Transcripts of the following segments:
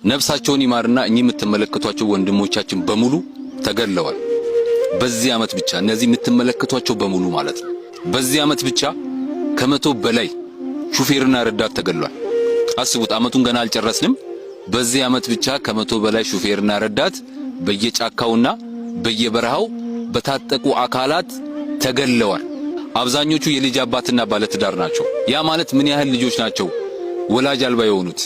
ነፍሳቸውን ይማርና እኚህ የምትመለከቷቸው ወንድሞቻችን በሙሉ ተገለዋል። በዚህ ዓመት ብቻ እነዚህ የምትመለከቷቸው በሙሉ ማለት ነው። በዚህ ዓመት ብቻ ከመቶ በላይ ሹፌርና ረዳት ተገሏል። አስቡት፣ ዓመቱን ገና አልጨረስንም። በዚህ ዓመት ብቻ ከመቶ በላይ ሹፌርና ረዳት በየጫካውና በየበረሃው በታጠቁ አካላት ተገለዋል። አብዛኞቹ የልጅ አባትና ባለትዳር ናቸው። ያ ማለት ምን ያህል ልጆች ናቸው ወላጅ አልባ የሆኑት?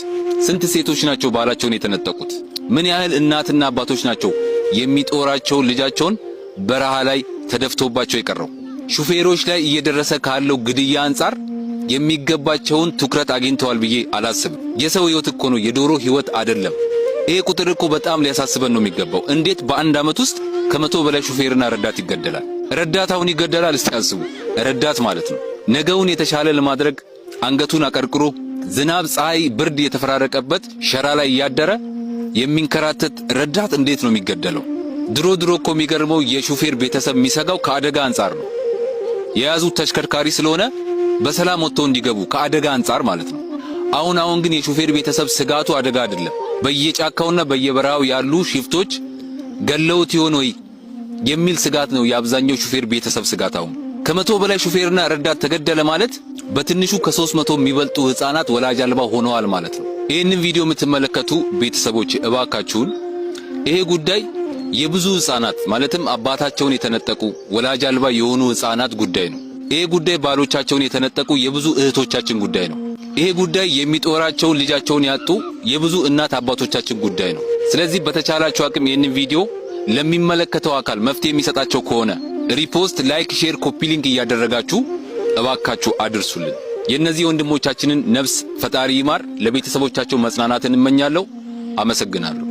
ስንት ሴቶች ናቸው ባላቸውን የተነጠቁት? ምን ያህል እናትና አባቶች ናቸው የሚጦራቸውን ልጃቸውን በረሃ ላይ ተደፍቶባቸው የቀረው? ሹፌሮች ላይ እየደረሰ ካለው ግድያ አንጻር የሚገባቸውን ትኩረት አግኝተዋል ብዬ አላስብም። የሰው ሕይወት እኮ ነው፣ የዶሮ ሕይወት አይደለም። ይሄ ቁጥር እኮ በጣም ሊያሳስበን ነው የሚገባው። እንዴት በአንድ ዓመት ውስጥ ከመቶ በላይ ሹፌርና ረዳት ይገደላል? ረዳት አሁን ይገደላል። እስቲ አስቡ። ረዳት ማለት ነው ነገውን የተሻለ ለማድረግ አንገቱን አቀርቅሮ ዝናብ፣ ፀሐይ፣ ብርድ የተፈራረቀበት ሸራ ላይ ያደረ የሚንከራተት ረዳት እንዴት ነው የሚገደለው? ድሮ እኮ የሚገርመው የሹፌር ቤተሰብ የሚሰጋው ከአደጋ አንጻር ነው። የያዙት ተሽከርካሪ ስለሆነ በሰላም ወጥተው እንዲገቡ ከአደጋ አንጻር ማለት ነው። አሁን ግን የሹፌር ቤተሰብ ስጋቱ አደጋ አይደለም። በየጫካውና በየበረሃው ያሉ ሽፍቶች ገለውት ይሆን ወይ የሚል ስጋት ነው የአብዛኛው ሹፌር ቤተሰብ ስጋት። አሁን ከመቶ በላይ ሹፌርና ረዳት ተገደለ ማለት በትንሹ ከ300 የሚበልጡ ህፃናት ወላጅ አልባ ሆነዋል ማለት ነው። ይህንን ቪዲዮ የምትመለከቱ ቤተሰቦች እባካችሁን ይሄ ጉዳይ የብዙ ህፃናት ማለትም አባታቸውን የተነጠቁ ወላጅ አልባ የሆኑ ህፃናት ጉዳይ ነው። ይሄ ጉዳይ ባሎቻቸውን የተነጠቁ የብዙ እህቶቻችን ጉዳይ ነው። ይሄ ጉዳይ የሚጦራቸውን ልጃቸውን ያጡ የብዙ እናት አባቶቻችን ጉዳይ ነው። ስለዚህ በተቻላችሁ አቅም ይህንን ቪዲዮ ለሚመለከተው አካል መፍትሄ የሚሰጣቸው ከሆነ ሪፖስት፣ ላይክ፣ ሼር፣ ኮፒ ሊንክ እያደረጋችሁ እባካችሁ አድርሱልን። የእነዚህ ወንድሞቻችንን ነፍስ ፈጣሪ ይማር። ለቤተሰቦቻቸው መጽናናትን እመኛለሁ። አመሰግናለሁ።